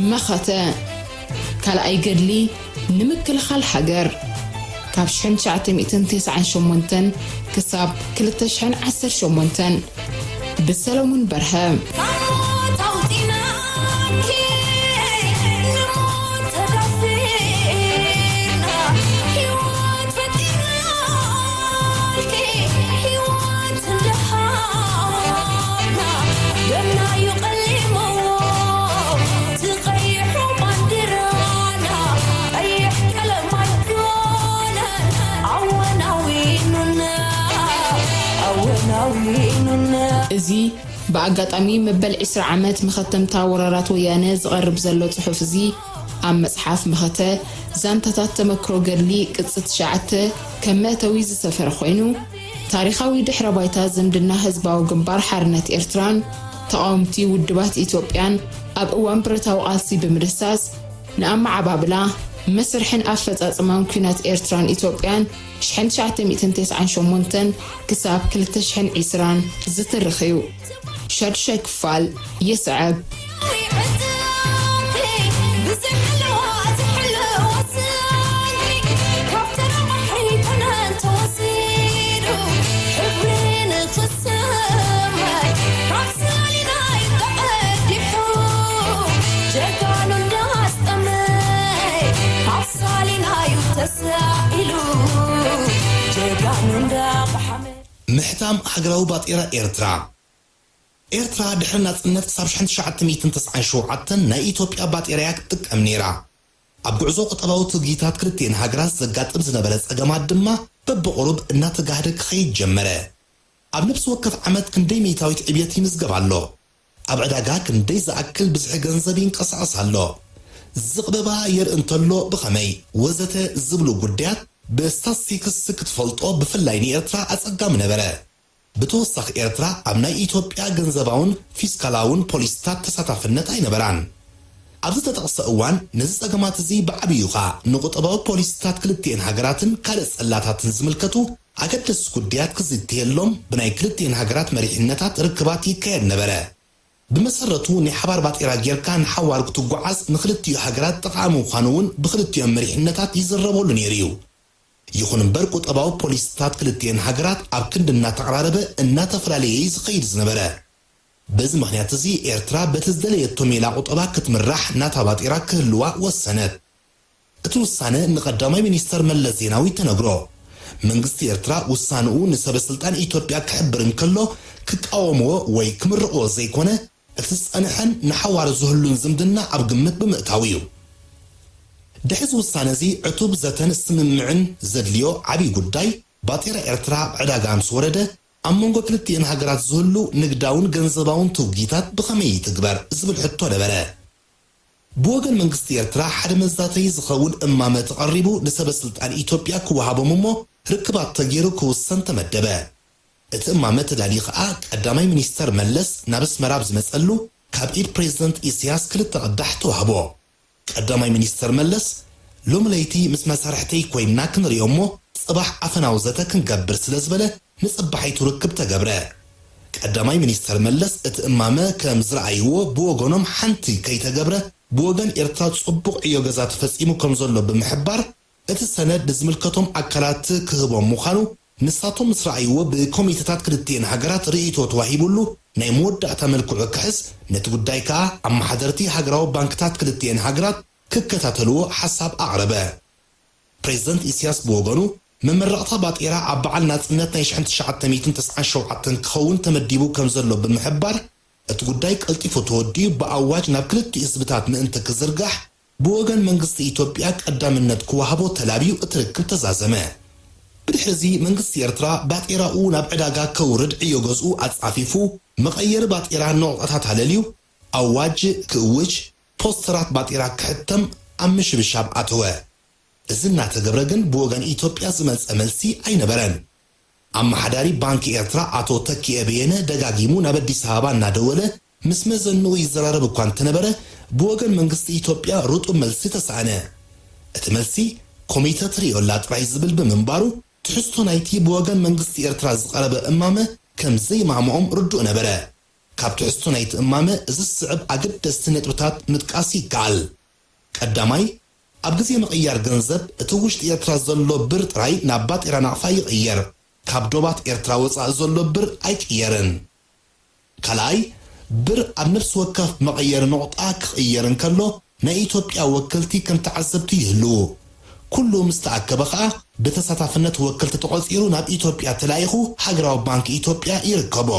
مخته كالأي قرلي نمكل خال حجر كابشحن شعتم 298 كساب كلتشحن 10 بسلومون برهام زي بأقاطامي مبل 10 عامات مختم تاورارات ويانا زغرب زلو صحف زي عم مصحف مخته زانتታት ተመክሮ ገርሊ ቅጽት ሸዓተ ከመተዊ ዝሰፈረ ኮይኑ ታሪኻዊ ድሕረ ባይታ ዝምድና ህዝባዊ ግንባር ሓርነት ኤርትራን ተቃውምቲ ውድባት ኢትዮጵያን ኣብ እዋን ብረታዊ ቃልሲ ብምድሳስ ንኣማዓባብላ መስርሕን ኣፈጻጽማን ኩናት ኤርትራን ኢትዮጵያን 1998 ክሳብ 2020 ዝተረኸዩ ሸድሸይ ክፋል ይስዓብ محتام حجراو باطيرة إيرترا دحرنا تنت صار شحنت شعت 197 نا إثيوبيا باطيرياك تك أمنيرا أبعزو قطباو تجيتات كرتين هجراس زجات أبزنا بلد أجمع دما ببقرب النات قاعدك خيج جمرة أبنفس وقت عمد كندي ميتاويت أبيتي مزجب على أبعدها كندي زأكل بزحجن زبين قصص على زقببا ير انطلو بخمي وزته زبلو قديات بستاسيكس سكت فلطو بفلايني إيرترا أتقام نبرة بتوسخ إيرترا أمنا إثيوبيا جنزباون فيسكالاون بوليستات تساتفنت أي نبران أبزت تقصقوان نزس أجمعت زي بعبيوخا نقط أباو بوليستات كلتين هجراتن كارس اللاتات نزملكتو أكد تسكديات كزيتيلهم بناي كلتين هجرات مريحنتات ركباتي كير نبرة بمسرتو نحبار باطيرا جيركان حوار كتو عز نخلتيو هجرات تقعمو خانون بخلتيو مريحنتات يزربو لنيريو يخون برقوت أباو بوليستات كلتين هجرات أبكند النات عرابة النات فراليز قيد زنبرة بز مخنيات زي إيرترا بتزدلي التوميلا قطبا كتمرح نات باطيرا كهلوا والسنة اتوسانة نقدامي منيستر ملزيناوي تنقرو منقست إيرترا والسانو نسب السلطان إثيوبيا كحبرن كله كتقاومو ويكمرقو زيكونه اتسأنحن نحوار زهلون زمدنا أبقمت بمقتاويو دحز والسانزي عطوب زتن السممعن زدليو عبي قداي باطيرة إيرترا عداقام سورده أمونغو كلتين هاقرات زهلو نقداون جنزباون توقيتات بخمي تقبر زبل حطو لبلا بوغن منقست إيرترا حرم الزاتي زخون إمامة تقربو نسب السلطان إثيوبيا كوهابو ممو ركبات تغيرو كوسان تمدبا اتإمامة تداليخا قدامي منيستر ملس نابس مرابز مسألو كابئيد بريزيدنت إسياس كلت تقدحتو هابو قدامي منيستر ملس لوم ليتي مسما سارحتي كويمنا كنريومو صباح أفناوزتا كنقبر سلزبلة نصبحي تركب تقبره قدامي منيستر ملس اتإمامة كمزرعيو بوغنم حنتي كي تقبره بوغن إرتاد صبق إيو غزات فسيمو كمزولو بمحبار اتساند نزملكتهم أكلات كهبهم مخانو نساتو مزرعيو بكوميتات كرتين هاقرات رئيتو تواهيبولو نايمود اعتملكو عكحس نتقدايكا عم حضرتي هاقراو بانكتات كرتين هاقرات ككتاتلو حساب أعربه بريزيدنت إسياس بوغنو ممرقتا باطيرا عبعالنا تنتنا يشحنت شعات تميتن تسعان شوعاتن كخون تمديبو كمزلو بالمحبار اتقدايك التفو توديو بأواج نابكلت إثبتات مئنت كزرقح بوغن منقص إثيوبياك قدام الند كوهابو تلابيو اتركب تزازمه بدحرزي منقص إيرترا باطيرا او نابعداقا كورد عيو غزو أتصعفيفو مغير باطيرا نوعتات هلاليو أواج كوج بوسترات باطيرا كحتم أمش بشاب عطوه إذن تقبرقن بوغن إثيوبيا زملس أملسي أين برن أما حداري بانك إيرترا عطو تكي أبينا دقاقيمو نابدي سهابان نادولة مسمزنو يزرار بكوان تنبره بوغن منقص إثيوبيا روتو ملسي تسعانه اتملسي كوميتا تريو اللات راي زبل بمنبارو تحسو نايتي بوغن منقص إيرترا زقرب أمامه كم زي معموم ردو نبره ካብ ትሕዝቶ ናይቲ እማመ እዚ ዝስዕብ ኣገደስቲ ነጥብታት ምጥቃስ ይከኣል። ቀዳማይ ኣብ ግዜ ምቕያር ገንዘብ እቲ ውሽጢ ኤርትራ ዘሎ ብር ጥራይ ናብ ባጤራ ናቕፋ ይቕየር፣ ካብ ዶባት ኤርትራ ወፃኢ ዘሎ ብር ኣይቅየርን። ካልኣይ ብር ኣብ ነፍሲ ወከፍ መቐየሪ ነቑጣ ክቕየር እንከሎ ናይ ኢትዮጵያ ወከልቲ ከም ተዓዘብቲ ይህልው። ኩሉ ምስ ተኣከበ ከዓ ብተሳታፍነት ወከልቲ ተቖፂሩ ናብ ኢትዮጵያ ተላኢኹ ሃገራዊ ባንኪ ኢትዮጵያ ይርከቦ።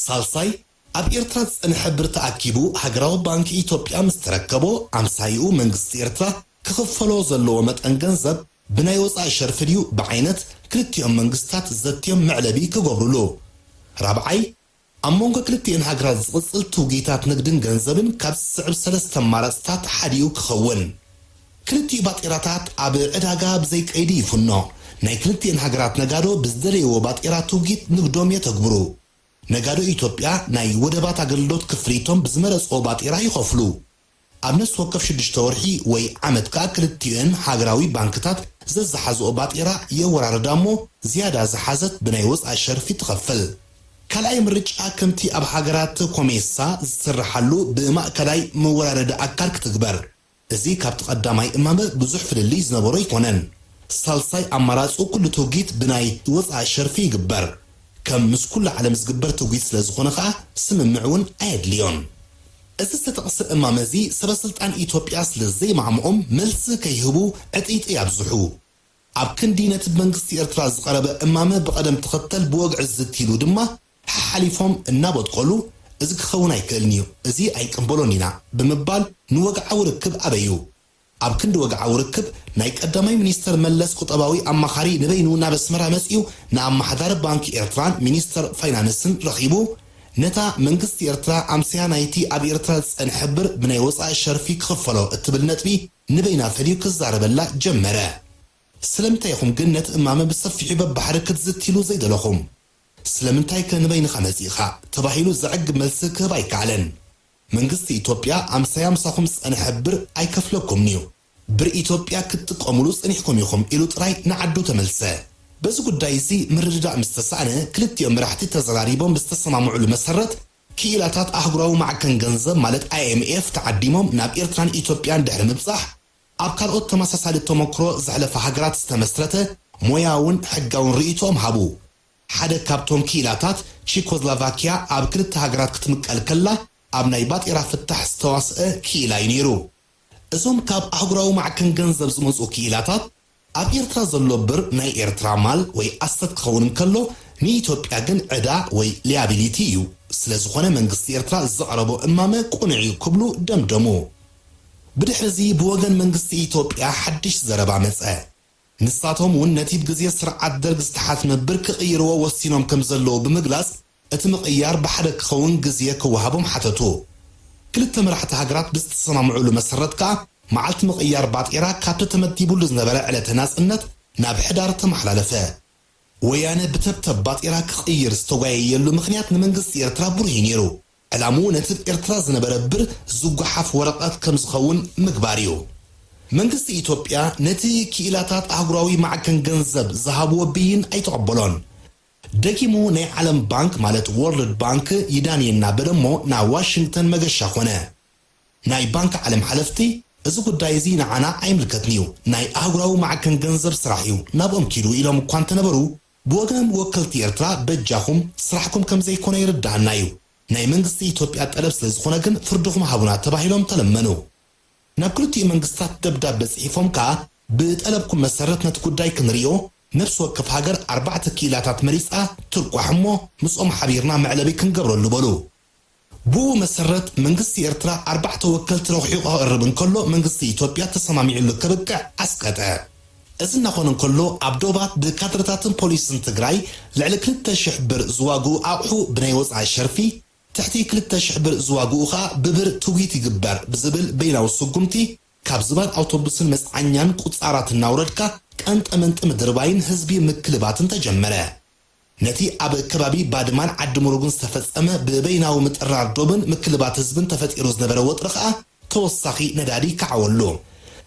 ሳልሳይ ኣብ ኤርትራ ዝጸንሐ ብር ተኣኪቡ ሃገራዊ ባንኪ ኢትዮጵያ ምስ ተረከቦ ኣምሳይኡ መንግስቲ ኤርትራ ክኽፈሎ ዘለዎ መጠን ገንዘብ ብናይ ወፃኢ ሸርፊ ድዩ ብዓይነት ክልቲኦም መንግስታት ዘትዮም መዕለቢ ክገብሩሉ። ራብዓይ ኣብ መንጎ ክልቲአን ሃገራት ዝቕጽል ትውጊታት ንግድን ገንዘብን ካብ ዝስዕብ 3 ኣማራፅታት ሓዲኡ ክኸውን። ክልቲኡ ባጤራታት ኣብ ዕዳጋ ብዘይቀይዲ ይፍኖ። ናይ ክልቲአን ሃገራት ነጋዶ ብዝደለይዎ ባጤራ ትውጊት ንግዶም የተግብሩ። ነጋዶ ኢትዮጵያ ናይ ወደባት ኣገልግሎት ክፍሊቶም ብዝመረፅዎ ባጤራ ይኸፍሉ። ኣብ ነፍሲ ወከፍ 6 ወርሒ ወይ ዓመት ከዓ ክልቲአን ሃገራዊ ባንክታት ዘዘሓዝኦ ባጤራ የወራርዳ እሞ ዝያዳ ዝሓዘት ብናይ ወፃኢ ሸርፊ ትኸፍል። ካልኣይ ምርጫ ከምቲ ኣብ ሃገራት ኮሜሳ ዝስራሓሉ ብማእከላይ መወራረዲ ኣካል ክትግበር። እዚ ካብቲ ቀዳማይ እማመ ብዙሕ ፍልልይ ዝነበሮ ይኮነን። ሳልሳይ ኣማራፁ ኩሉ ትውጊት ብናይ ወፃኢ ሸርፊ ይግበር። ከም ምስ ኩሉ ዓለም ዝግበር ትውጊት ስለ ዝኾነ ከዓ ስምምዕ እውን ኣየድልዮን። እዚ ዝተጠቕሰ እማመ እዚ ሰበስልጣን ኢትዮጵያ ስለ ዘይማዕምኦም መልሲ ከይህቡ ዕጢጢ ኣብዝሑ። ኣብ ክንዲ ነቲ መንግስቲ ኤርትራ ዝቐረበ እማመ ብቐደም ተኸተል ብወግዒ ዝትይሉ ድማ ሓሊፎም እናበጥቆሉ እዚ ክኸውን ኣይክእልን እዩ፣ እዚ ኣይቅንበሎን ኢና ብምባል ንወግዓዊ ርክብ ኣበዩ። ኣብ ክንዲ ወግዓዊ ርክብ ናይ ቀዳማይ ሚኒስተር መለስ ቁጠባዊ ኣማኻሪ ንበይኑ ናብ ኣስመራ መፂኡ ንኣማሓዳሪ ባንኪ ኤርትራን ሚኒስተር ፋይናንስን ረኺቡ ነታ መንግስቲ ኤርትራ ኣምስያ ናይቲ ኣብ ኤርትራ ዝጸንሐ ብር ብናይ ወፃኢ ሸርፊ ክኽፈሎ እትብል ነጥቢ ንበይና ፈልዩ ክዛረበላ ጀመረ። ስለምንታይ ኢኹም ግን ነቲ እማመ ብሰፊሑ በባሕሪ ክትዝትይሉ ዘይደለኹም? ስለምንታይ ከንበይንኻ መፂኻ ተባሂሉ ዘዕግብ መልሲ ክህብ ኣይከኣለን። መንግስቲ ኢትዮጵያ ኣምሳያ ምሳኹም ዝጸንሐ ብር ኣይከፍለኩምን እዩ፣ ብር ኢትዮጵያ ክትጥቀሙሉ ጸኒሕኩም ኢኹም ኢሉ ጥራይ ንዓዱ ተመልሰ። በዚ ጉዳይ እዚ ምርድዳእ ምስ ተሳእነ ክልቲኦም መራሕቲ ተዘራሪቦም ብዝተሰማምዑሉ መሰረት ክኢላታት ኣህጉራዊ ማዕከን ገንዘብ ማለት IMF ተዓዲሞም ናብ ኤርትራን ኢትዮጵያን ድሕሪ ምብጻሕ ኣብ ካልኦት ተመሳሳሊ ተመክሮ ዘሕለፈ ሃገራት ዝተመስረተ ሞያውን ሕጋውን ርእይቶኦም ሃቡ። ሓደ ካብቶም ክኢላታት ቼኮስሎቫኪያ ኣብ ክልተ ሃገራት ክትምቀል ከላ ኣብ ናይ ባጤራ ፍታሕ ዝተዋስአ ክኢላ እዩ ነይሩ። እዞም ካብ ኣህጉራዊ ማዕከን ገንዘብ ዝመፁ ክኢላታት ኣብ ኤርትራ ዘሎ ብር ናይ ኤርትራ ማል ወይ ኣሰት ክኸውን ከሎ ንኢትዮጵያ ግን ዕዳ ወይ ሊያቢሊቲ እዩ። ስለ ዝኾነ መንግስቲ ኤርትራ ዘቕረቦ እማመ ቁኑዕ እዩ ክብሉ ደምደሙ። ብድሕሪ ብወገን መንግስቲ ኢትዮጵያ ሓድሽ ዘረባ መፀ። ንሳቶም እውን ነቲ ብግዜ ስርዓት ደርግ ዝተሓትመ ብር ክቕይርዎ ወሲኖም ከም ዘለዉ ብምግላጽ እቲ ምቕያር ብሓደ ክኸውን ግዜ ክወሃቦም ሓተቱ። ክልተ መራሕቲ ሃገራት ብዝተሰማምዑሉ መሰረት ከዓ መዓልቲ ምቕያር ባጤራ ካብቲ ተመዲቡሉ ዝነበረ ዕለተ ናጽነት ናብ ሕዳር ተመሓላለፈ። ወያነ ብተብተብ ባጤራ ክቕይር ዝተጓየየሉ ምኽንያት ንመንግስቲ ኤርትራ ቡርሂ ነይሩ። ዕላምኡ ነቲ ኤርትራ ዝነበረ ብር ዝጓሓፍ ወረቐት ከም ዝኸውን ምግባር እዩ። መንግስቲ ኢትዮጵያ ነቲ ክኢላታት ኣህጉራዊ ማዕከን ገንዘብ ዝሃብዎ ብይን ኣይተቐበሎን። ደጊሙ ናይ ዓለም ባንክ ማለት ወርልድ ባንክ ይዳንየና በደሞ ናብ ዋሽንግተን መገሻ ኾነ። ናይ ባንክ ዓለም ሓለፍቲ እዚ ጉዳይ እዚ ንዓና ኣይምልከትን እዩ፣ ናይ ኣህጉራዊ ማዕከን ገንዘብ ስራሕ እዩ ናብኦም ኪዱ ኢሎም እኳ እንተነበሩ ብወገን ወከልቲ ኤርትራ በጃኹም ስራሕኩም ከም ዘይኮነ ይርዳእና እዩ፣ ናይ መንግስቲ ኢትዮጵያ ጠለብ ስለ ዝኾነ ግን ፍርድኹም ሃቡና ተባሂሎም ተለመኑ። ናብ ክልቲኡ መንግስታት ደብዳቤ ጽሒፎም ከዓ ብጠለብኩም መሰረት ነቲ ጉዳይ ክንሪኦ ነፍሲ ወከፍ ሃገር 4 ክኢላታት መሪፃ ትርቋሕ እሞ ምስኦም ሓቢርና መዕለቢ ክንገብረሉ በሉ። ብኡ መሰረት መንግስቲ ኤርትራ 4 ወከልቲ ረኺቑ ክቕርብ እንከሎ መንግስቲ ኢትዮጵያ ተሰማሚዑሉ ክብቅዕ ኣስቀጠ። እዚ እናኾነ እንከሎ ኣብ ዶባት ብካድረታትን ፖሊስን ትግራይ ልዕሊ 2,000 ብር ዝዋግኡ ኣቑሑ ብናይ ወፃኢ ሸርፊ ትሕቲ 2,000 ብር ዝዋግኡ ከዓ ብብር ትውጊት ይግበር ብዝብል በይናዊ ስጉምቲ ካብ ዝባን ኣውቶቡስን መፅዓኛን ቁፃራት እናውረድካ ቀንጠመንጥ ምድርባይን ህዝቢ ምክልባትን ተጀመረ። ነቲ ኣብ ከባቢ ባድማን ዓዲ ሙሩግን ዝተፈጸመ ብበይናዊ ምጥራር ዶብን ምክልባት ህዝብን ተፈጢሩ ዝነበረ ወጥሪ ከዓ ተወሳኺ ነዳዲ ከዓወሉ።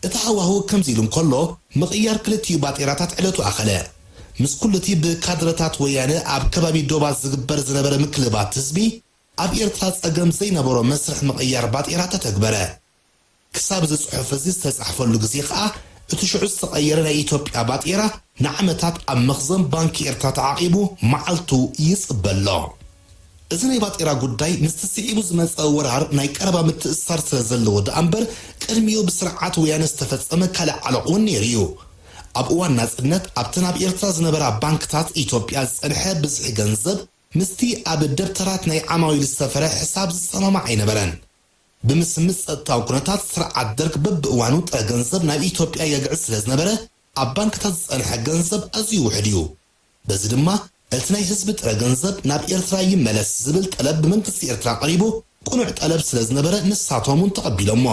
እቲ ሃዋህው ከምዚ ኢሉ እንከሎ ምቕያር ክልቲኡ ባጤራታት ዕለቱ ኣኸለ። ምስ ኩሉ እቲ ብካድረታት ወያነ ኣብ ከባቢ ዶባት ዝግበር ዝነበረ ምክልባት ህዝቢ ኣብ ኤርትራ ጸገም ዘይነበሮ መስርሕ ምቕያር ባጤራ ተተግበረ ክሳብ ዝጽሑፍ እዚ ዝተጻሕፈሉ ግዜ ከዓ እቲ ሽዑ ዝተቐየረ ናይ ኢትዮጵያ ባጤራ ንዓመታት ኣብ መኽዘን ባንኪ ኤርትራ ተዓቂቡ መዓልቱ ይጽበሎ እዚ ናይ ባጤራ ጉዳይ ንስትስዒቡ ዝመጸ ወራር ናይ ቀረባ ምትእስሳር ስለ ዘለዎ ደኣምበር ቅድሚኡ ብስርዓት ወያነ ዝተፈጸመ ካልእ ዓለቕ እውን ነይሩ እዩ ኣብ እዋን ናጽነት ኣብቲ ናብ ኤርትራ ዝነበራ ባንክታት ኢትዮጵያ ዝጸንሐ ብዝሒ ገንዘብ ምስቲ ኣብ ደብተራት ናይ ዓማዊል ዝተፈረ ሕሳብ ዝሰማማዕ ኣይነበረን ብምስምስ ጸጥታዊ ኩነታት ስርዓት ደርግ በብእዋኑ ጥረ ገንዘብ ናብ ኢትዮጵያ የግዕዝ ስለ ዝነበረ ኣብ ባንክታት ዝጸንሐ ገንዘብ ኣዝዩ ውሕድ እዩ በዚ ድማ እቲ ናይ ህዝቢ ጥረ ገንዘብ ናብ ኤርትራ ይመለስ ዝብል ጠለብ ብመንግስቲ ኤርትራ ቀሪቡ ቁኑዕ ጠለብ ስለ ዝነበረ ንሳቶም እውን ተቐቢሎሞ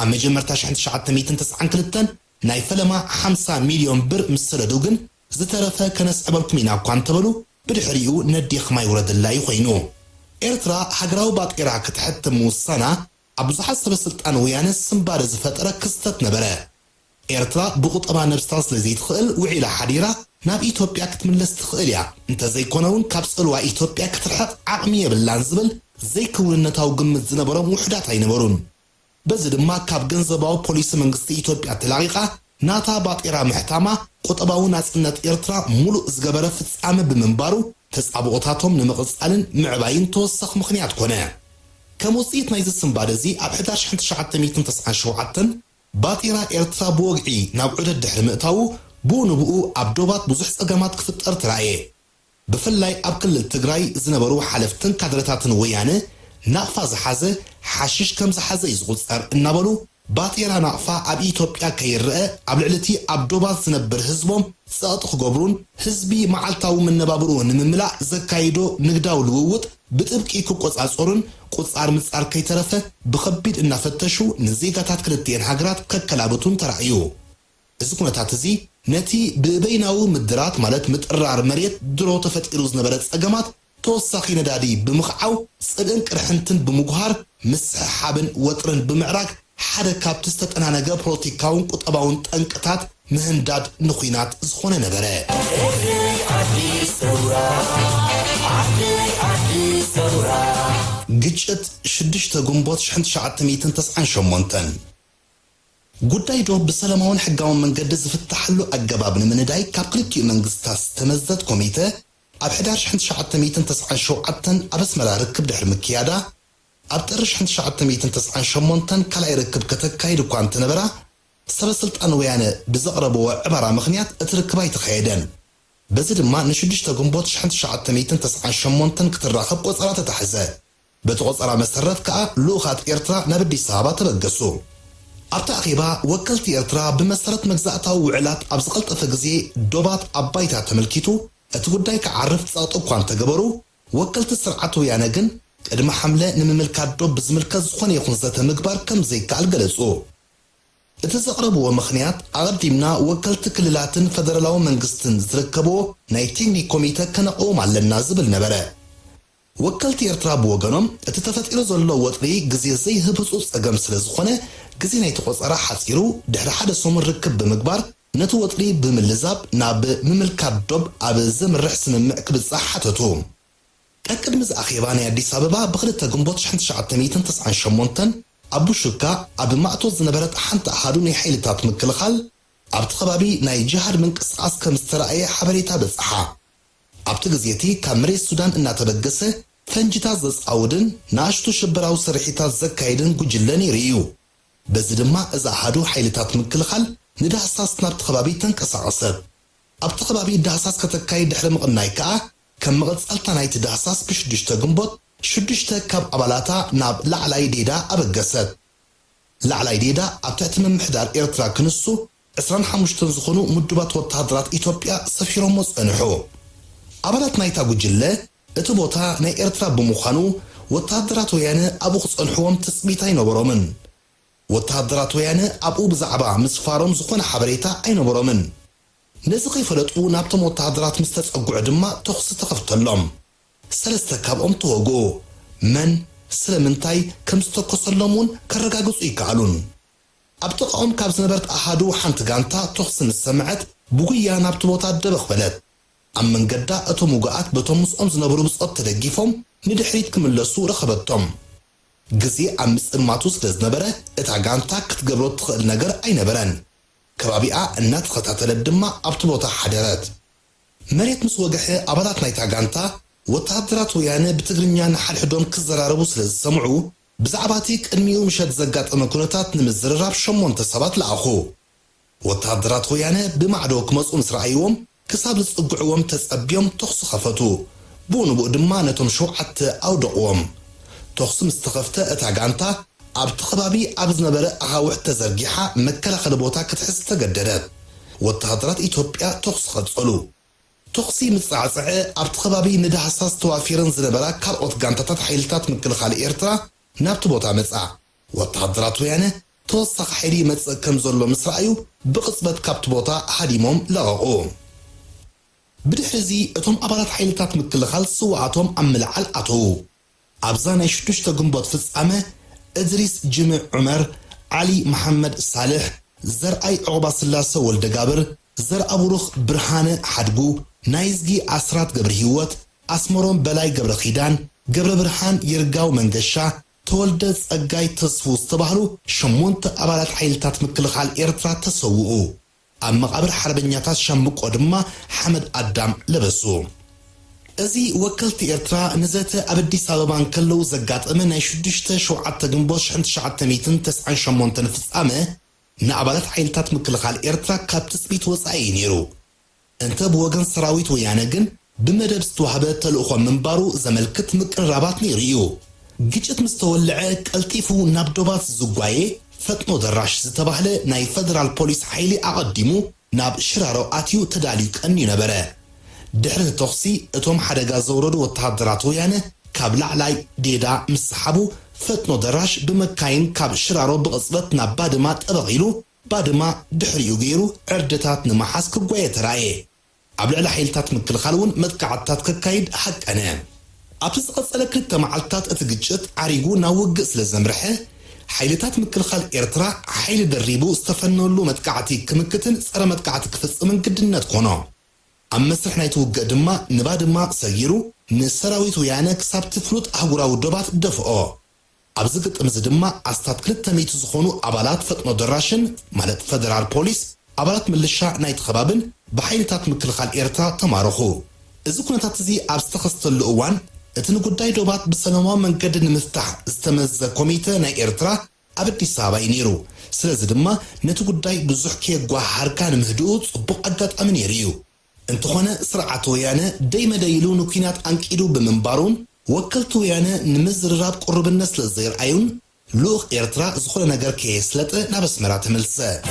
ኣብ መጀመርታ 1992 ናይ ፈለማ 50 ሚሊዮን ብር ምስ ሰደዱ ግን ዝተረፈ ከነስዕበልኩም ኢና እኳ እንተበሉ ብድሕሪኡ ነዲኽማ ይውረድላ ኮይኑ ኤርትራ ሃገራዊ ባጤራ ክትሕትም ምውሳና ኣብ ብዙሓት ሰበስልጣን ወያነ ስምባደ ዝፈጠረ ክስተት ነበረ ኤርትራ ብቁጠባ ነብስታ ስለ ዘይትኽእል ውዒላ ሓዲራ ናብ ኢትዮጵያ ክትምለስ ትኽእል እያ እንተዘይኮነውን ካብ ጽልዋ ኢትዮጵያ ክትርሕቕ ዓቕሚ የብላን ዝብል ዘይክውንነታዊ ግምት ዝነበሮም ውሕዳት ኣይነበሩን በዚ ድማ ካብ ገንዘባዊ ፖሊሲ መንግስቲ ኢትዮጵያ ተላቂቓ ናታ ባጤራ ምሕታማ ቁጠባዊ ናጽነት ኤርትራ ሙሉእ ዝገበረ ፍጻመ ብምንባሩ ተጻብቆታቶም ንምቕጻልን ምዕባይን ተወሳኺ ምኽንያት ኮነ ከም ውጽኢት ናይዚ ስምባደ እዚ ኣብ ሕዳር 1997 ባጤራ ኤርትራ ብወግዒ ናብ ዑደት ድሕሪ ምእታዉ ብንብኡ ኣብ ዶባት ብዙሕ ጸገማት ክፍጠር ተራእየ ብፍላይ ኣብ ክልል ትግራይ ዝነበሩ ሓለፍትን ካድረታትን ወያነ ናቕፋ ዝሓዘ ሓሽሽ ከም ዝሓዘ ይዝቁጸር እናበሉ ባጤራ ናቕፋ ኣብ ኢትዮጵያ ከይርአ ኣብ ልዕልቲ ኣብ ዶባት ዝነብር ህዝቦም ጸቕጥ ክገብሩን ህዝቢ መዓልታዊ መነባብሩ ንምምላእ ዘካይዶ ንግዳዊ ልውውጥ ብጥብቂ ክቆጻጸሩን ቁጻር ምጻር ከይተረፈ ብኸቢድ እናፈተሹ ንዜጋታት ክልቲአን ሃገራት ከከላብቱን ተራእዩ እዚ ኩነታት እዚ ነቲ ብበይናዊ ምድራት ማለት ምጥራር መሬት ድሮ ተፈጢሩ ዝነበረ ጸገማት ተወሳኺ ነዳዲ ብምኽዓው ጽድን ቅርሕንትን ብምጉሃር ምስሓብን ወጥርን ብምዕራግ ሓደ ካብቲ ዝተጠናነገ ፖለቲካውን ቁጠባውን ጠንቅታት ምህንዳድ ንኹናት ዝኾነ ነበረ ግጭት 6 ግንቦት 1998 ጉዳይ ዶ ብሰላማውን ሕጋውን መንገዲ ዝፍታሐሉ ኣገባብ ንምንዳይ ካብ ክልቲኡ መንግስታት ዝተመዘት ኮሚቴ ኣብ ሕዳር 1997 ኣብ ኣስመራ ርክብ ድሕሪ ምክያዳ ኣብ ጥሪ 1998 ካልኣይ ርክብ ከተካይድ እኳ እንተነበራ ሰበስልጣን ወያነ ብዘቕረብዎ ዕባራ ምኽንያት እቲ ርክብ ኣይተኻየደን በዚ ድማ ን6 ግንቦት 1998 ክትራኸብ ቆፀራ ተታሕዘ በቲ ቆፀራ መሰረት ከዓ ልኡኻት ኤርትራ ናብ ኣዲስ ኣበባ ተበገሱ ኣብታ ኣኼባ ወከልቲ ኤርትራ ብመሰረት መግዛእታዊ ውዕላት ኣብ ዝቐልጠፈ ግዜ ዶባት ኣባይታ ተመልኪቱ እቲ ጉዳይ ክዓርፍ ጸቕጥ እኳ እንተገበሩ ወከልቲ ስርዓት ወያነ ግን ቅድሚ ሓምለ ንምምልካት ዶብ ብዝምልከት ዝኾነ ይኹን ዘተ ምግባር ከም ዘይከኣል ገለጹ እቲ ዘቕረብዎ ምኽንያት ኣቐዲምና ወከልቲ ክልላትን ፈደራላዊ መንግስትን ዝርከብዎ ናይ ቴክኒክ ኮሚቴ ከነቕውም ኣለና ዝብል ነበረ ወከልቲ ኤርትራ ብወገኖም እቲ ተፈጢሩ ዘሎ ወጥሪ ግዜ ዘይህብፁ ጸገም ስለ ዝኾነ ግዜ ናይቲ ቆፀራ ሓፂሩ ድሕሪ ሓደ ሰሙን ርክብ ብምግባር ነቲ ወጥሪ ብምልዛብ ናብ ምምልካት ዶብ ኣብ ዘምርሕ ስምምዕ ክብጻሕ ሓተቱ ቅድሚ ዝኣኼባ ናይ ኣዲስ ኣበባ ብ2 ግንቦት 1998 ኣብ ቡሹካ ኣብ ማእቶ ዝነበረት ሓንቲ ኣሃዱ ናይ ሓይልታት ምክልኻል ኣብቲ ከባቢ ናይ ጅሃድ ምንቅስቓስ ከም ዝተረኣየ ሓበሬታ በጽሓ ኣብቲ ግዜቲ ካብ መሬት ሱዳን እናተበገሰ ፈንጅታት ዘጻውድን ንኣሽቱ ሽበራዊ ስርሒታት ዘካይድን ጉጅለ ነይሩ እዩ በዚ ድማ እዛ ኣሃዱ ሓይልታት ምክልኻል ንዳህሳስ ናብቲ ከባቢ ተንቀሳቐሰት ኣብቲ ከባቢ ዳህሳስ ከተካይድ ድሕሪ ምቕናይ ከዓ ከም መቐጻልታ ናይቲ ዳህሳስ ብ6 ግንቦት 6 ካብ ኣባላታ ናብ ላዕላይ ዴዳ ኣበገሰት ላዕላይ ዴዳ ኣብ ትሕቲ ምምሕዳር ኤርትራ ክንሱ 25 ዝኾኑ ምድባት ወተሃደራት ኢትዮጵያ ሰፊሮሞ ጸንሑ ኣባላት ናይታ ጉጅለ እቲ ቦታ ናይ ኤርትራ ብምዃኑ ወተሃደራት ወያነ ኣብኡ ክጸንሕዎም ትጽቢት ኣይነበሮምን ወተሃደራት ወያነ ኣብኡ ብዛዕባ ምስፋሮም ዝኾነ ሓበሬታ ኣይነበሮምን ነዚ ከይፈለጡ ናብቶም ወተሃደራት ምስ ተጸጉዑ ድማ ተኹሲ ተኸፍተሎም ሰለስተ ካብኦም ተወግኡ መን ስለምንታይ ከም ዝተኮሰሎም እውን ከረጋግጹ ይከኣሉን ኣብ ጥቓኦም ካብ ዝነበረት ኣሃዱ ሓንቲ ጋንታ ተኹሲ ንሰምዐት ብጉያ ናብቲ ቦታ ደበኽ በለት ኣብ መንገዳ እቶም ውግኣት በቶም ምስኦም ዝነበሩ ብጾት ተደጊፎም ندحريت كملسو رخبتهم جزي أمس الماتوس لزنبرة اتعجانتا كتقبلو تخل نجر أي نبران كبابيعة النات خطات للدماء أبطبوتا حدرات مريت مسوقحي أبادات نايتعجانتا وتهدرات ويانا بتقرنيا نحل حدون كزراربو سمعو بزعباتيك انميو مشاد زقات امكونتات نمزرراب شمون تسابات لأخو وتهدرات ويانا بمعدوك مصو مسرعيوم كساب لصقعوهم تسأبيوم تخص خفتو بونو بقدمانتهم شوعت أو دقوم تخص مستخفتا اتعقانتا عبد خبابي عبد نبرة أغاوح تزرقيحة مكلا خلبوتا كتحس تقدرات وتهدرات إيتوبيا تخص خدصلو تخصي متصعصعة عبد خبابي ندى حساس توافيرن زنبرة كالقوت قانتات حيلتات مكل خالي إيرترا نابتو بوتا متصع وتهدرات ويانا توسخ حيري متصع كمزولو مصرعيو بقصبت كابت بوتا حديمهم لغاقو بدحزي اتهم أبارات حيلتات مكل خال سوعاتهم أملعال أتو أبزانا يشتوشتا قنبوت فسامة إدريس جمع عمر علي محمد صالح زرعي عقبة سلاسة والدقابر زر أبوروخ برهانة حدقو نايزجي أسرات قبر هيوت أسمرون بلاي قبر خيدان قبر برهان يرقاو منقشا تولدز أقاي تصفوز تبهلو شمونت أبارات حيلتات مكل خال إيرترا تسوؤو أما قبر حربنياتات شمك ودما حمد أدام لبسو أزي وكلت إيرترا نزات أبدي ساببان كلو زقات أمنا يشدشت شوعات تقنبوش عند شعات تميتن تسعن شمون تنفس أمه نعبالات حيلتات مكل خال إيرترا كاب تسبيت وصعي نيرو انت بوغن سراويت ويانجن بمدب ستوحبة تلقوا منبارو زملكت مقربات نيريو جيجت مستولعك التيفو نابدوبات زقواي فتنو دراش ستباهله ناي فدرال بوليس حيلي أقدمو ناب شرارو آتيو تداليك أني نبره دحر التخصي اتوم حدقا زورو وتهدراتو يانا كاب لعلاي ديدا مسحبو فتنو دراش بمكاين كاب شرارو بغصبت ناب بادمات أبغيلو بعدما دحريو غيرو عردتات نمحاس كبواية ترايه عبلع حيلتات مكل خالون مدكعتات ككايد حق أنا أبسس قصلك التمعلتات اتقجت عريقو ناوقس لزمرحه حيلتات مكل خال إيرترا حيل دريبو استفنو له مدكعتي كمكتن سر مدكعتك فس من قدنات كونو أما سرحنا يتوقع دما نبادما سيرو نسراويت ويانا كساب تفلوت أهوراو الدوبات دفعو أبزقت أمزدما أستاد كلتا ميت زخونو أبالات فتنو دراشن مالت فدرال بوليس أبالات ملشا نايت خبابن بحيلتات مكل خال إيرترا تمارخو إذا كنت تزي أبستخصت الأوان اتنو قداي دوبات بسلامة من قد نمفتح استمز كوميتا نا إيرترا أبدي سابا ينيرو سلازدما نتو قداي بزحكي قوحار كان مهدود صبق أدات أمن يريو انتخونا سرعة ويانا دايما دايلو نكينات أنكيدو بمنبارون وكلتو يانا نمزر راب قرب الناس للزير أيون لوغ إيرترا زخونا نقر كيسلت نابس مرات ملسا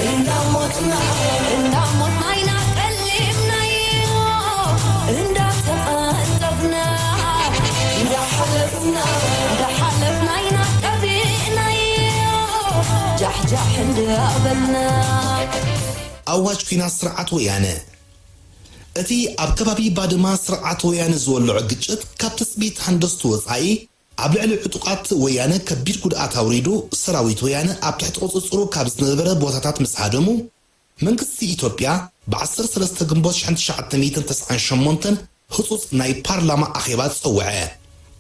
أواج كينا سرعة ويانا أتي أبكبابي بعد ما سرعة ويانا زول عقجت كابتسبيت هندستو وصعي عبلع العتقات ويانا كبير كود أتاوريدو سراويت ويانا أبتحت قصصرو كابس نذبرة بوتاتات مسحادمو من قصي إيتوبيا بعصر سلسة قنبوش عند شعب تميتن تسعن شمونتن خصوص ناي بارلاما أخيبات صوعه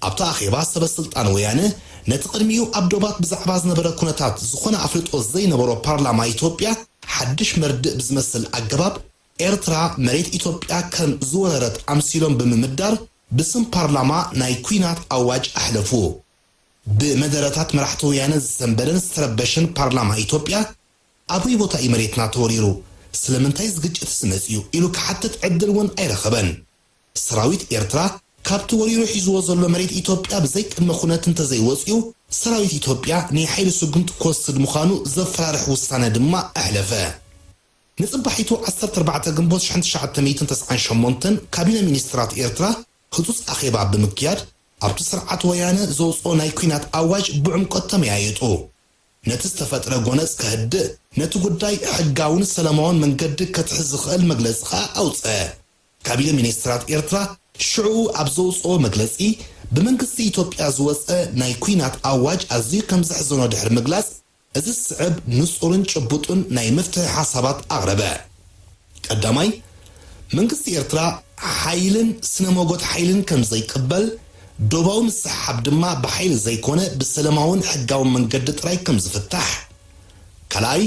أبتا أخيبات سبا السلطان ويانا نتقدميو أبدوبات بزعباز نبرا كونتات زخونا أفريط وزي نبرو بارلاما إيتوبيا حدش مرد بزمثل أقباب إيرترا مريت إيتوبيا كان زوررت أمسيلون بممدار بسم بارلاما ناي كوينات أواج أحلفو بمدارتات مرحتو يانا زنبرن ستربشن بارلاما إيتوبيا أبوي بوتا إمريتنا توريرو سلمنتاي زغج اتسمسيو إلو كحتى تعدلون أي رخبن سراويت إيرترا كابتو وريرو حيزو وزلو مريت إيتوبيا بزيك المخونات انتزي وزيو سراويت إيتوبيا ني حيل سجنت كوستد مخانو زفرارح وستانا دما أحلفا نصبحيتو 14 قنبوز شحنت شعب تميتن تسعن شمونتن كابينة مينسترات إيرترا خصوص أخيبا بمكياد أبتو سرعة ويانا زوصو ناي كوينات أواج بعمق التميايتو نتستفت رغونس كهد نتو قداي حقاون السلامون من قد كتحزخ المجلسخا أوصا كابينة مينسترات إيرترا شعو أبزوصو مجلسي بمنقصي إيتوبيا زوصا ناي كوينات أواج أزي كمزح زونو دحر مجلس أزي السعب نصورن شبوطن ناي مفتح حسابات أغربا قدامي منقصي إيرترا حايلن سنموغوت حايلن كمزي قبل ዶባው ምስሓብ ድማ በኃይል ዘይኮነ ብሰለማውን ሕጋውን መንገዲ ጥራይ ከም ዝፍታሕ ካልኣይ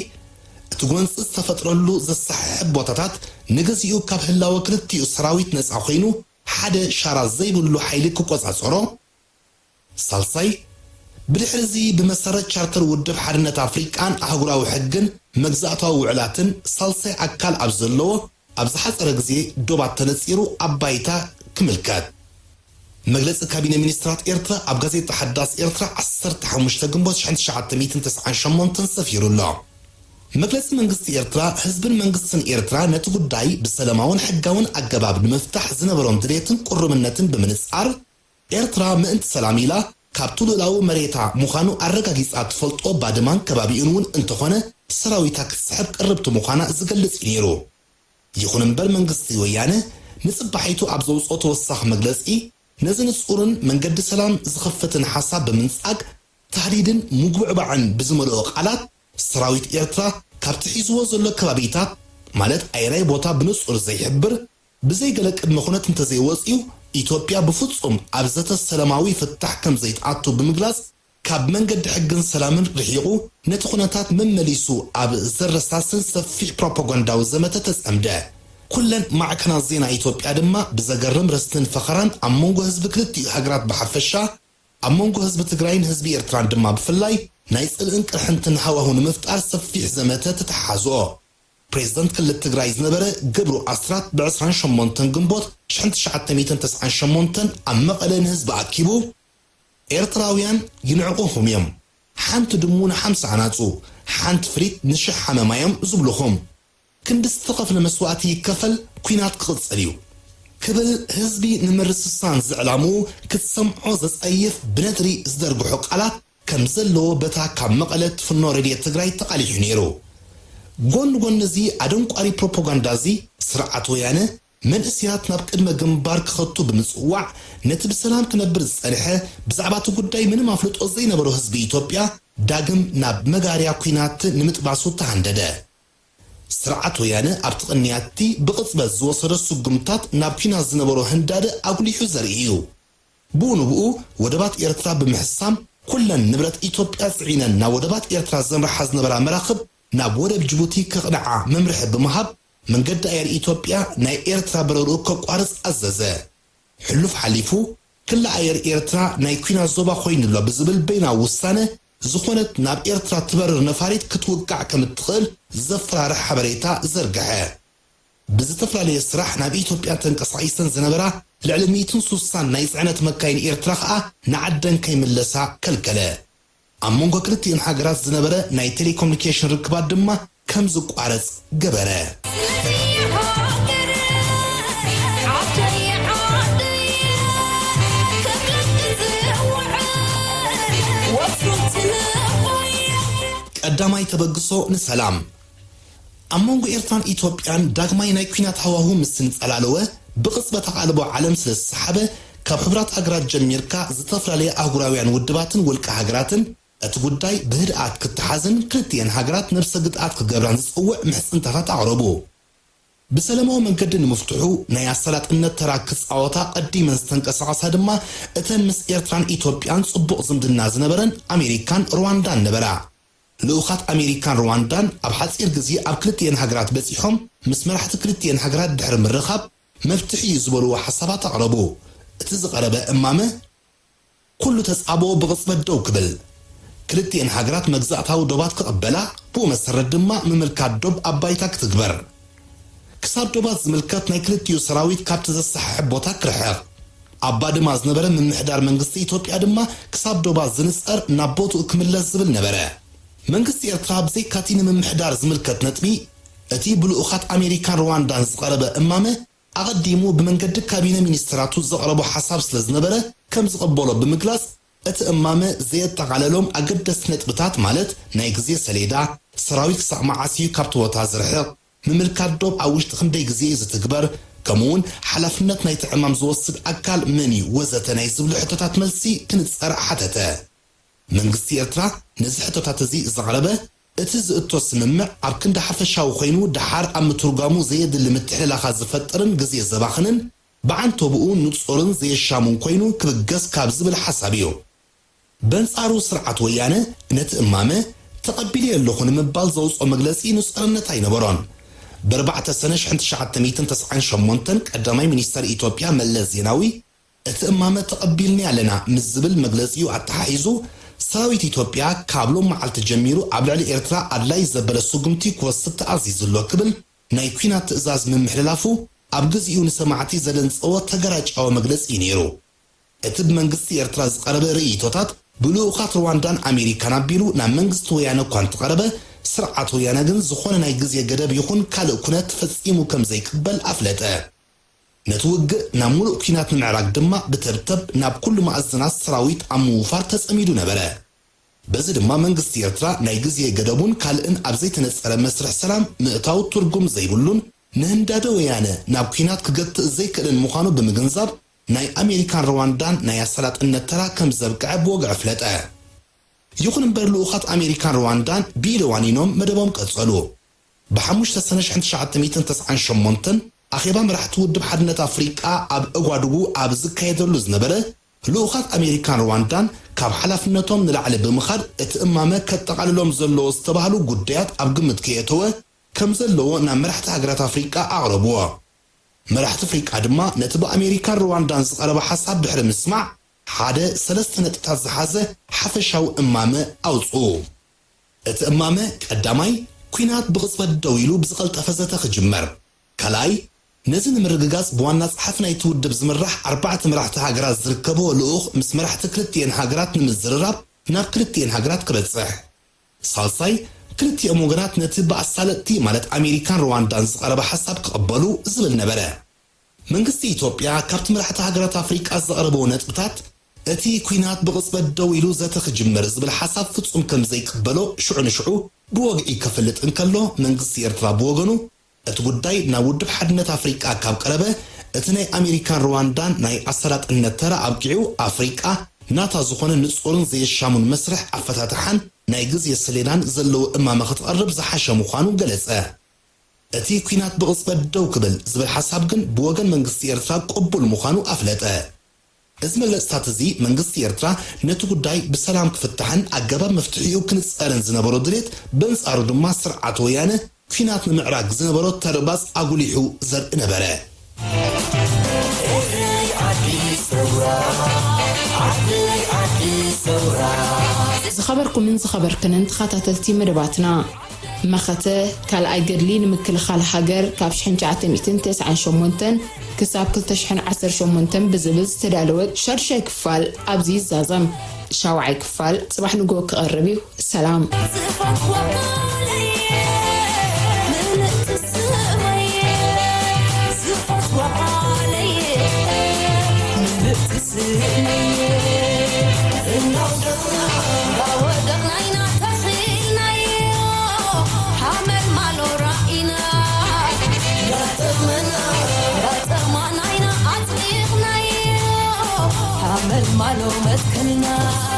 እቲ ጎንፂ ዝተፈጥረሉ ዘሳሕሕ ቦታታት ንግዚኡ ካብ ህላወ ክልቲኡ ሰራዊት ነፃ ኮይኑ ሓደ ሻራ ዘይብሉ ሓይሊ ክቆፃፀሮ ሳልሳይ ብድሕሪዚ ብመሰረት ቻርተር ውድብ ሓድነት ኣፍሪቃን ኣህጉራዊ ሕግን መግዛእታዊ ውዕላትን ሳልሳይ ኣካል ኣብ ዘለዎ ኣብ ዝሓፀረ ግዜ ዶባት ተነፂሩ ኣባይታ ክምልከት መግለፂ ካቢነ ሚኒስትራት ኤርትራ ኣብ ጋዜጣ ሓዳስ ኤርትራ 15 ግንቦት 1998 ሰፊሩሎ መግለፂ መንግስቲ ኤርትራ ህዝብን መንግስትን ኤርትራ ነቲ ጉዳይ ብሰላማውን ሕጋውን ኣገባብ ንምፍታሕ ዝነበሮም ድሌትን ቁርብነትን ብምንጻር ኤርትራ ምእንቲ ሰላም ኢላ ካብቱ ልዕላዊ መሬታ ምዃኑ ኣረጋጊጻ ትፈልጦ ባድማን ከባቢኡን እውን እንተኾነ ሰራዊታ ክትስሕብ ቅርብቲ ምዃና ዝገልጽ ነይሩ ይኹን እምበር መንግስቲ ወያነ ንጽባሒቱ ኣብ ዘውፅኦ ተወሳኺ መግለፂ ነዚ ንጹርን መንገዲ ሰላም ዝኸፍትን ሓሳብ ብምንጻግ ተህዲድን ምጉዕባዕን ብዝመልኦ ቃላት ሰራዊት ኤርትራ ካብቲ ሒዝዎ ዘሎ ከባቢታት ማለት ኣይራይ ቦታ ብንጹር ዘይሕብር ብዘይገለ ቅድመ ኩነት እንተዘይወፅዩ ኢትዮጵያ ብፍጹም ኣብ ዘተ ሰላማዊ ፍታሕ ከም ዘይትኣቱ ብምግላጽ ካብ መንገዲ ሕግን ሰላምን ርሒቑ ነቲ ኩነታት መመሊሱ ኣብ ዘረሳስን ሰፊሕ ፕሮፓጋንዳዊ ዘመተ ተጸምደ ኩለን ማዕከናት ዜና ኢትዮጵያ ድማ ብዘገርም ርስትን ፈኸራን ኣብ መንጎ ህዝቢ ክልቲኡ ሃገራት ብሓፈሻ ኣብ መንጎ ህዝቢ ትግራይን ህዝቢ ኤርትራን ድማ ብፍላይ ናይ ጽልእን ቅርሕንትን ሃዋሁ ንምፍጣር ሰፊሕ ዘመተ ተተሓዝኦ ፕሬዝዳንት ክልል ትግራይ ዝነበረ ገብሩ ኣስራት ብ28 ግንቦት 1998 ኣብ መቐለ ንህዝቢ ኣኪቡ ኤርትራውያን ይንዕቑኹም እዮም ሓንቲ ድሙን 50 ኣናፁ ሓንቲ ፍሪት ንሽሕ ሓመማዮም ዝብልኹም ክንዲ ዝተኸፍለ መስዋዕቲ ይከፈል ኩናት ክቕፅል እዩ ክብል ህዝቢ ንምርስሳን ዝዕላሙ ክትሰምዖ ዘጸይፍ ብነድሪ ዝደርግሑ ቃላት ከም ዘለዎ በታ ካብ መቐለ ትፍኖ ሬድዮ ትግራይ ተቃሊሑ ነይሩ ጎን ጎን እዚ ኣደንቋሪ ፕሮፓጋንዳ እዚ ስርዓት ወያነ መንእስያት ናብ ቅድመ ግንባር ክኸቱ ብምጽዋዕ ነቲ ብሰላም ክነብር ዝጸንሐ ብዛዕባ እቲ ጉዳይ ምንም ኣፍልጦ ዘይነበሮ ህዝቢ ኢትዮጵያ ዳግም ናብ መጋርያ ኩናት ንምጥባሱ ተሃንደደ ስርዓት ወያነ ኣብ ትቕንያቲ ብቕጽበት ዝወሰደ ስጉምታት ናብ ኩናት ዝነበሮ ህንዳደ ኣጉሊሑ ዘርኢ እዩ ብኡ ንብኡ ወደባት ኤርትራ ብምሕሳም ኩለን ንብረት ኢትዮጵያ ጽዒነን ናብ ወደባት ኤርትራ ዘምርሓ ዝነበራ መራኽብ ናብ ወደብ ጅቡቲ ክቕንዓ መምርሒ ብምሃብ መንገዲ ኣየር ኢትዮጵያ ናይ ኤርትራ በረሩ ከቋርጽ ኣዘዘ ሕሉፍ ሓሊፉ ክለ ኣየር ኤርትራ ናይ ኩናት ዞባ ኮይኑሎ ብዝብል በይናዊ ውሳነ ዝኾነት ናብ ኤርትራ ትበርር ነፋሪት ክትውቃዕ ከም እትኽእል ዘፈራርሕ ሓበሬታ ዘርግሐ ብዝተፈላለየ ስራሕ ናብ ኢትዮጵያ ተንቀሳቒሰን ዝነበራ ልዕሊ 160 ናይ ጽዕነት መካይን ኤርትራ ከዓ ንዓደን ከይምለሳ ከልከለ ኣብ መንጎ ክልቲአን ሃገራት ዝነበረ ናይ ቴሌኮሙኒኬሽን ርክባት ድማ ከም ዝቋረጽ ገበረ ቀዳማይ ተበግሶ ንሰላም ኣብ መንጎ ኤርትራን ኢትዮጵያን ዳግማይ ናይ ኩናት ሃዋሁ ምስን ጸላለወ ብቕጽበት ኣቓልቦ ዓለም ስለ ዝሰሓበ ካብ ሕብራት ሃገራት ጀሚርካ ዝተፈላለየ ኣህጉራውያን ውድባትን ውልቀ ሃገራትን እቲ ጉዳይ ብህድኣት ክትሓዝን ክልቲአን ሃገራት ነብሰ ግጥኣት ክገብራን ዝጽውዕ ምሕጽንታታት ኣቕረቡ ብሰላማዊ መንገዲ ንምፍትሑ ናይ ኣሰላጥነት ተራ ክጻወታ ቀዲመን ዝተንቀሳቐሳ ድማ እተን ምስ ኤርትራን ኢትዮጵያን ጽቡቕ ዝምድና ዝነበረን ኣሜሪካን ሩዋንዳን ነበራ ልኡኻት ኣሜሪካን ሩዋንዳን ኣብ ሓፂር ግዜ ኣብ ክልቲአን ሃገራት በፂሖም ምስ መራሕቲ ክልቲአን ሃገራት ድሕሪ ምርኻብ መፍትሒ ዝበልዎ ሓሳባት ኣቕረቡ እቲ ዝቐረበ እማመ ኩሉ ተጻብኦ ብቕጽበት ደው ክብል ክልቲአን ሃገራት መግዛእታዊ ዶባት ክቕበላ ብኡ መሰረት ድማ ምምልካት ዶብ ኣባይታ ክትግበር ክሳብ ዶባት ዝምልከት ናይ ክልቲኡ ሰራዊት ካብቲ ዘሰሓሕ ቦታ ክርሕቕ ኣባ ድማ ዝነበረ ምምሕዳር መንግስቲ ኢትዮጵያ ድማ ክሳብ ዶባት ዝንጸር ናብ ቦትኡ ክምለስ ዝብል ነበረ መንግስቲ ኤርትራ ብዘይካቲ ንምምሕዳር ዝምልከት ነጥቢ እቲ ብልኡኻት ኣሜሪካን ሩዋንዳን ዝቐረበ እማመ ኣቐዲሙ ብመንገዲ ካቢነ ሚኒስትራቱ ዘቕረቦ ሓሳብ ስለ ዝነበረ ከም ዝቕበሎ ብምግላጽ እቲ እማመ ዘየጠቓለሎም ኣገደስቲ ነጥብታት ማለት ናይ ግዜ ሰሌዳ ሰራዊት ክሳብ መዓስዩ ካብቲ ቦታ ዝርሕቕ ምምልካት ዶብ ኣብ ውሽጢ ክንደይ ግዜ ዝትግበር ከምኡውን ሓላፍነት ናይ ትዕማም ዝወስድ ኣካል መን እዩ ወዘተ ናይ ዝብሉ ሕቶታት መልሲ ክንጸር ሓተተ መንግስቲ ኤርትራ ነዚ ሕቶታት እዚ ዘቕረበ እቲ ዝእቶ ስምምዕ ኣብ ክንዲ ሓፈሻዊ ኮይኑ ድሓር ኣብ ምትርጓሙ ዘየድሊ ምትሕልላኻ ዝፈጥርን ግዜ ዘባኽንን بعنتو بقو نتصورن زي الشامون كوينو كبقس كابزبل حسابيو بنصارو سرعة ويانة نت إمامة تقبلي اللوخون مبال زوز أو مجلسي نسألنتاي نبران بربعة سنة شحنت شعات تميتن تسعين شمونتن قدامي منيستر إيتوبيا ملز زيناوي اتإمامة تقبلني علينا مزبل مجلسيو عالتحايزو سراويت إيتوبيا كابلو معال تجميرو عبلالي إرترا عدلاي زبل السوقمتي كوست عزيز اللو كبل نايكوينات تأزاز من محللافو أبقز إيو نسماعتي زلنس أو تقراج أو مجلس إينيرو اتب منغستي إرترا زقرب رئيتوتات بلوخات رواندان أمريكان بيلو نا منغست ويانا كوانت قربه سرعات ويانا جن زخون نايقز يقدب يخون كالوكونات فسيمو كم زي كبل أفلته نتوق نامولو كينات من عراق دما بترتب ناب كل مأزنات سراويت أموفار تسأميدو نبره بزد ما منغست يرترا نايقز يقدبون كالإن أبزيت نسأل مسرح سلام مئتاو ترقم زيبولون نهندادو ويانا ناب كينات كقت زي كالإن مخانو بمغنزاب ناي أمريكان رواندان ناي السلات إن الترا كم زبقع بوقع فلته يخون برلوخات أمريكان رواندان بيروانينوم مدبهم كتصلو بحموش تسنش عند شعات تميتن تسعين شمونتن أخيبا مرح تود بحدنة أفريقيا أب أقوادوغو أب زكايدرلو زنبره لوخات أمريكان رواندان كاب حلافنتهم نلعلي بمخاد اتإمامة كتقاللهم زلو استبهلو قديات أب قمت كيتوه كم زلو نا مرحت هجرات أفريقيا أغربوه مرحت أفريقيا دما نتبا أمريكان رواندان زقرب حساب بحر مسمع حادة سلسة تتزحازة حفشاو إمامة أوصو اتإمامة كداماي كوينات بغصبة دويلو بزغل تفزة خجمر كلاي نزن مرقاقاس بواناس حفنا يتود بزمرح 4 مرحت هاجرات زركبو لوخ مس مرحت كلتين هاجرات نمزرراب ناب كلتين هاجرات كبتصح صالصاي كلتي أموغنات نتبع السالتي مالت أمريكان رواندان زقرب حساب قبلو زبل نبره منغستي إيتوبيا كابت مرحت هاجرات أفريقيا زقربو نتبتات اتي كوينات بغصبة دويلو زاتخ جمر زبل حساب فتسوم كم زي قبلو شعو بوغعي كفلت انكالو منغستي إرترا بوغنو اتقداي ناود بحدنة أفريقيا كاب قربه اتناي أمريكان رواندان ناي أسرات النترا أبقعو أفريقيا ناتا زخون نتصورن زي الشامون مسرح أفتاتحان ناي قز يسلينان زلو إما مخط قرب زحاشا مخانو قلسه اتي كوينات بغصبة دو قبل زبل حسابقن بوغن منغستي إرترا قبول مخانو أفلته اسم الاستاتزي منغستي إرترا نتو قداي بسلام كفتحان أقباب مفتحيو كنس أرن زنبرو دريت بنس أردو ما سرعات ويانه كينات نمعراق زنبرو ترباس أقوليحو زرق نبره زخبركم من زخبر كننت خاتتلتي مدباتنا مخته كالأي قرلين مكل خال حجر كابش حنجعت 209 شمونتن كساب كل تشحن 10 شمونتن بزبز تدالوت شرشة كفال أبزي زازم شاوعي كفال صباح نقول قربي السلام مالو مسكننا